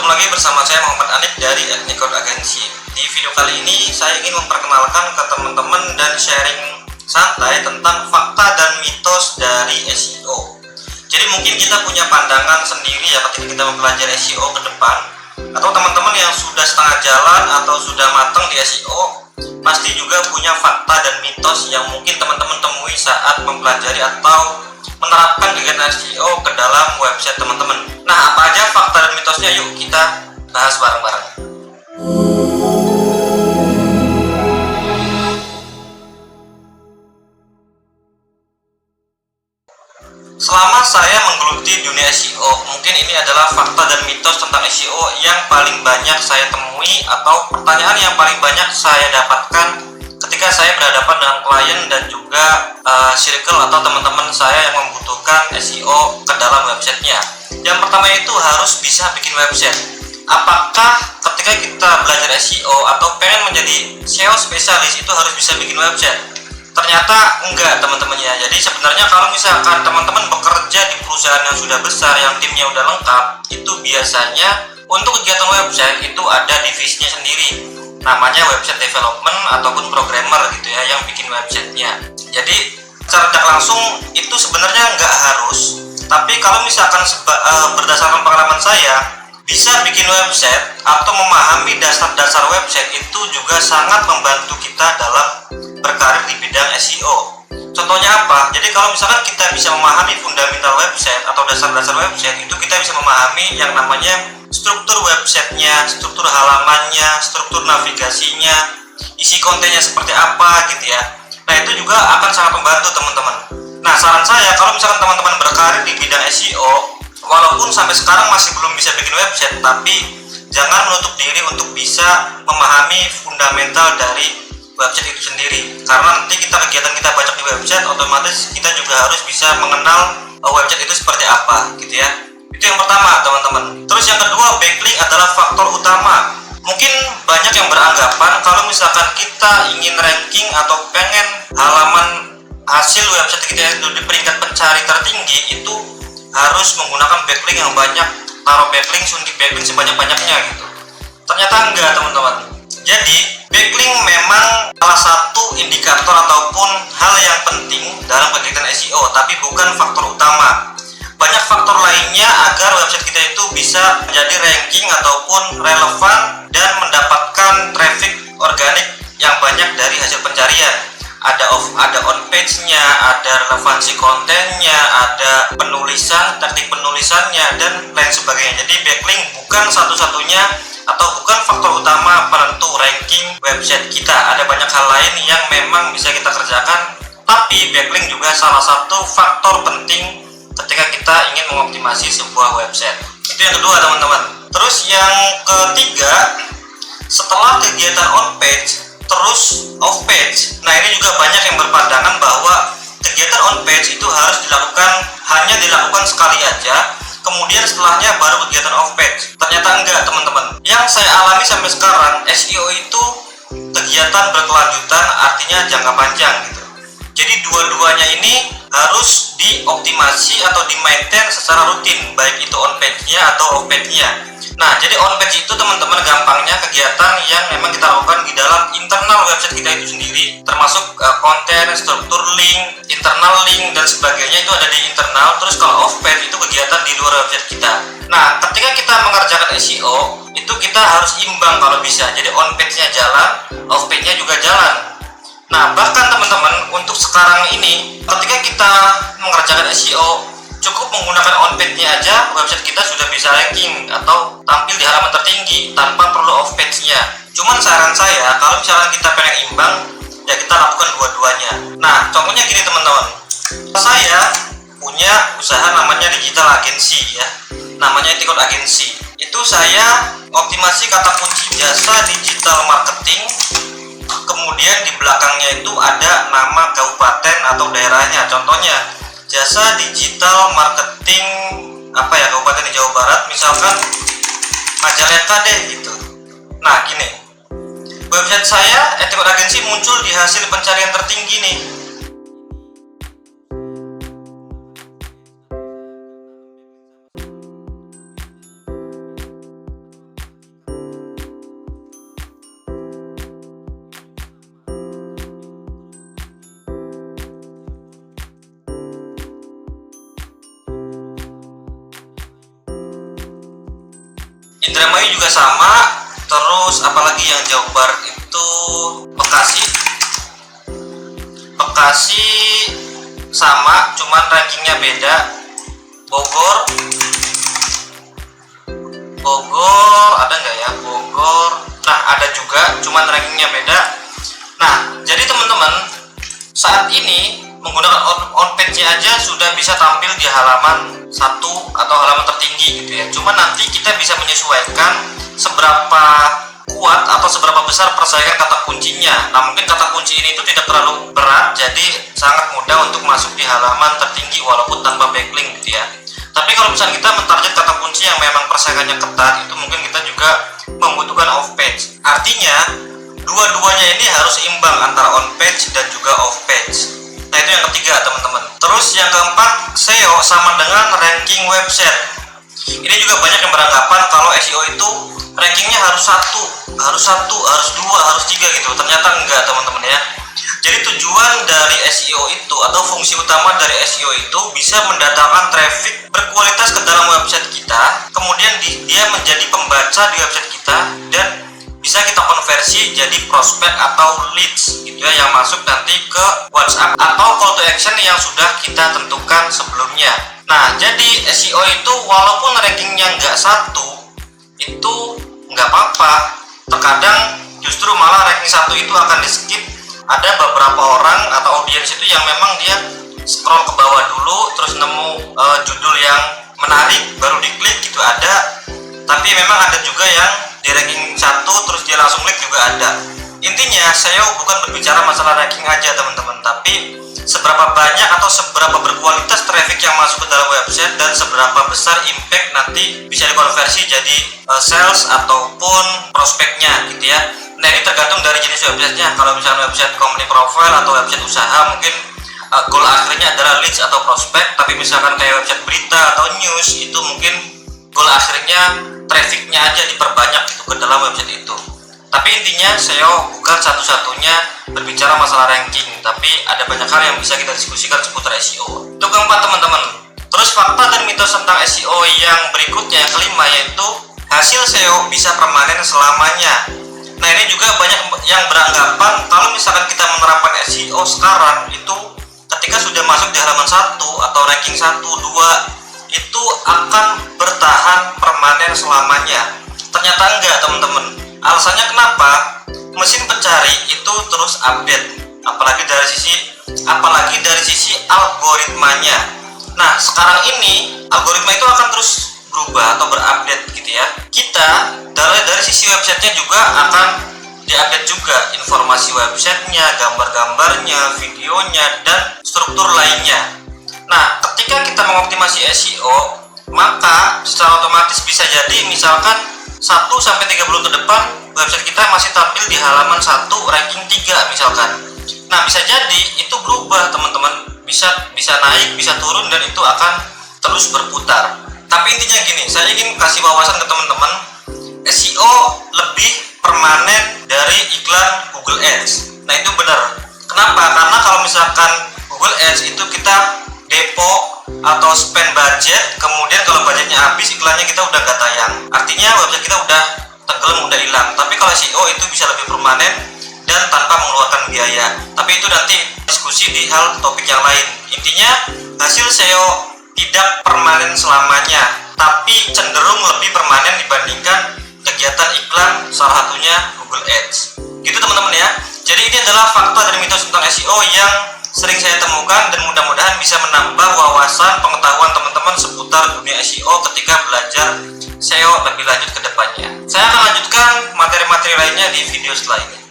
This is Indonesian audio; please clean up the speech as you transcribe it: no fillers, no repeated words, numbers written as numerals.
Ketemu lagi bersama saya Muhammad Anif dari Ethnicode Agency. Di video kali ini saya ingin memperkenalkan ke teman-teman dan sharing santai tentang fakta dan mitos dari SEO. Jadi mungkin kita punya pandangan sendiri ya ketika kita mempelajari SEO ke depan, atau teman-teman yang sudah setengah jalan atau sudah matang di SEO pasti juga punya fakta dan mitos yang mungkin teman-teman temui saat mempelajari atau menerapkan kegiatan SEO ke dalam website teman-teman. Nah, apa aja fakta dan mitosnya? Yuk kita bahas bareng-bareng. Selama saya menggeluti dunia SEO, mungkin ini adalah fakta dan mitos tentang SEO yang paling banyak saya temui, atau pertanyaan yang paling banyak saya dapatkan ketika saya berhadapan dengan klien dan juga circle atau teman-teman saya yang membutuhkan SEO ke dalam websitenya. Yang pertama itu harus bisa bikin website. Apakah ketika kita belajar SEO atau pengen menjadi SEO spesialis itu harus bisa bikin website? Ternyata enggak, teman-temannya. Jadi sebenarnya kalau misalkan teman-teman bekerja di perusahaan yang sudah besar, yang timnya udah lengkap, itu biasanya untuk kegiatan website itu ada divisinya sendiri, namanya website development ataupun programmer gitu ya, yang bikin websitenya. Jadi secara tidak langsung itu sebenarnya nggak harus, tapi kalau misalkan berdasarkan pengalaman saya, bisa bikin website atau memahami dasar-dasar website itu juga sangat membantu kita dalam berkarir di bidang SEO. Contohnya apa? Jadi kalau misalkan kita bisa memahami fundamental website atau dasar-dasar website, itu kita bisa memahami yang namanya struktur websitenya, struktur halamannya, struktur navigasinya, isi kontennya seperti apa gitu ya. Nah, itu juga akan sangat membantu teman-teman. Nah, saran saya kalau misalkan teman-teman berkarir di bidang SEO, walaupun sampai sekarang masih belum bisa bikin website, tapi jangan menutup diri untuk bisa memahami fundamental dari website itu sendiri, karena nanti kegiatan kita banyak di website, otomatis kita juga harus bisa mengenal website itu seperti apa gitu ya. Itu yang pertama, teman-teman. Terus yang kedua, backlink adalah faktor utama. Mungkin banyak yang beranggapan kalau misalkan kita ingin ranking atau pengen halaman hasil website kita itu di peringkat pencari tertinggi, itu harus menggunakan backlink yang banyak, taruh backlink, suntik backlink sebanyak-banyaknya gitu. Ternyata enggak, teman-teman. Jadi backlink memang salah satu indikator ataupun hal yang penting dalam kegiatan SEO, tapi bukan faktor utama. Banyak faktor lainnya agar website kita itu bisa menjadi ranking ataupun relevan dan mendapatkan traffic organik yang banyak dari hasil pencarian. Ada on page-nya, ada relevansi kontennya, ada penulisan, teknik penulisannya, dan lain sebagainya. Jadi backlink bukan satu-satunya atau bukan faktor utama penentu ranking website kita. Ada banyak hal lain yang memang bisa kita kerjakan, tapi backlink juga salah satu faktor penting ketika kita ingin mengoptimasi sebuah website. Itu yang kedua, teman-teman. Terus yang ketiga, setelah kegiatan on page terus off page. Nah, ini juga banyak yang berpandangan bahwa kegiatan on page itu harus hanya dilakukan sekali aja, kemudian setelahnya baru kegiatan off page. Ternyata enggak, teman-teman. Yang saya alami sampai sekarang, SEO itu kegiatan berkelanjutan, artinya jangka panjang gitu. Jadi dua-duanya ini harus dioptimasi atau di-maintain secara rutin, baik itu on page-nya atau off page-nya. Nah, jadi on page itu, teman-teman, gampangnya kegiatan yang memang kita lakukan di dalam internal website kita itu sendiri, termasuk konten, struktur link, internal link, dan sebagainya itu ada di internal. Terus kalau off page itu kegiatan di luar website kita. Nah, ketika kita mengerjakan SEO, itu kita harus imbang kalau bisa. Jadi on page-nya jalan, off page-nya juga jalan. Nah, bahkan teman-teman, untuk sekarang ini ketika kita mengerjakan SEO, cukup menggunakan on page-nya aja website kita sudah bisa ranking atau tampil di halaman tertinggi tanpa perlu off page-nya. Cuman saran saya, kalau misalnya kita pengen imbang, ya kita lakukan dua-duanya. Nah, contohnya gini, teman-teman. Saya punya usaha namanya digital agency ya. Namanya Ethnicode Agency. Itu saya optimasi kata kunci jasa digital marketing. Kemudian di belakangnya itu ada nama kabupaten atau daerahnya. Contohnya jasa digital marketing kabupaten di Jawa Barat, misalkan Majalengka deh gitu. Nah, gini, website saya Ethnicode Agency muncul di hasil pencarian tertinggi nih. Indramayu juga sama. Terus apalagi yang Jawa Barat itu Bekasi. Bekasi sama, cuman rankingnya beda. Bogor ada nggak ya? Bogor, nah ada juga, cuman rankingnya beda. Nah, jadi teman-teman, saat ini menggunakan on page-nya aja sudah bisa tampil di halaman 1 atau halaman tertinggi gitu ya. Cuman nanti kita bisa menyesuaikan seberapa kuat atau seberapa besar persaingan kata kuncinya. Nah, mungkin kata kunci ini itu tidak terlalu berat, jadi sangat mudah untuk masuk di halaman tertinggi walaupun tanpa backlink gitu ya. Tapi kalau misalnya kita mentarget kata kunci yang memang persaingannya ketat, itu mungkin kita juga membutuhkan off page. Artinya dua-duanya ini harus imbang antara on page dan juga off page. Nah, itu yang ketiga teman-teman. Terus yang keempat, SEO sama dengan ranking website. Ini juga banyak yang beranggapan kalau SEO itu rankingnya harus 1, harus 2, harus 3 gitu. Ternyata enggak teman-teman ya. Jadi tujuan dari SEO itu atau fungsi utama dari SEO itu bisa mendatangkan traffic berkualitas ke dalam website kita, kemudian dia menjadi pembaca di website kita dan bisa kita konversi jadi prospek atau leads gitu ya, yang masuk nanti ke WhatsApp atau call to action yang sudah kita tentukan sebelumnya. Nah, jadi SEO itu walaupun rankingnya nggak 1, itu nggak apa-apa. Terkadang justru malah ranking 1 itu akan di skip. Ada beberapa orang atau audiens itu yang memang dia scroll ke bawah dulu terus nemu judul yang menarik baru diklik gitu, ada. Tapi memang ada juga yang di ranking 1 terus dia langsung klik juga ada. Intinya SEO bukan berbicara masalah ranking aja teman-teman, tapi seberapa banyak atau seberapa berkualitas traffic yang masuk ke dalam website dan seberapa besar impact nanti bisa dikonversi jadi sales ataupun prospeknya gitu ya. Nah, ini tergantung dari jenis websitenya. Kalau misalnya website company profile atau website usaha, mungkin goal akhirnya adalah leads atau prospek. Tapi misalkan kayak website berita atau news, itu mungkin goal akhirnya trafficnya aja diperbanyak gitu ke dalam website itu. Tapi intinya SEO bukan satu-satunya berbicara masalah ranking, tapi ada banyak hal yang bisa kita diskusikan seputar SEO. Itu keempat teman-teman. Terus fakta dan mitos tentang SEO yang berikutnya, yang kelima, yaitu hasil SEO bisa permanen selamanya. Nah, ini juga banyak yang beranggapan kalau misalkan kita menerapkan SEO sekarang itu ketika sudah masuk di halaman 1 atau ranking 1, 2 itu akan bertahan permanen selamanya. Ternyata enggak teman-teman. Alasannya kenapa? Mesin pencari itu terus update, apalagi dari sisi algoritmanya. Nah, sekarang ini algoritma itu akan terus berubah atau berupdate gitu ya. Kita dari sisi websitenya juga akan diupdate juga informasi websitenya, gambar-gambarnya, videonya, dan struktur lainnya. Nah, ketika kita mengoptimasi SEO, maka secara otomatis bisa jadi misalkan 1-3 bulan ke depan website kita masih tampil di halaman 1 ranking 3 misalkan. Nah, bisa jadi itu berubah teman-teman, bisa naik, bisa turun, dan itu akan terus berputar. Tapi intinya gini, saya ingin kasih wawasan ke teman-teman, SEO lebih permanen dari iklan Google Ads. Nah, itu benar. Kenapa? Karena kalau misalkan Google Ads itu kita depo atau spend budget, kemudian kalau budgetnya habis iklannya kita udah nggak tayang. Artinya website kita udah tenggelam, udah hilang. Tapi kalau SEO itu bisa lebih permanen dan tanpa mengeluarkan biaya. Tapi itu nanti diskusi di hal topik yang lain. Intinya hasil SEO tidak permanen selamanya, tapi cenderung lebih permanen dibandingkan kegiatan iklan, salah satunya Google Ads. Gitu teman-teman ya. Jadi ini adalah fakta dan mitos tentang SEO yang sering saya temukan dan mudah-mudahan bisa menambah wawasan pengetahuan teman-teman seputar dunia SEO ketika belajar SEO lebih lanjut ke depannya. Saya akan lanjutkan materi-materi lainnya di video selanjutnya.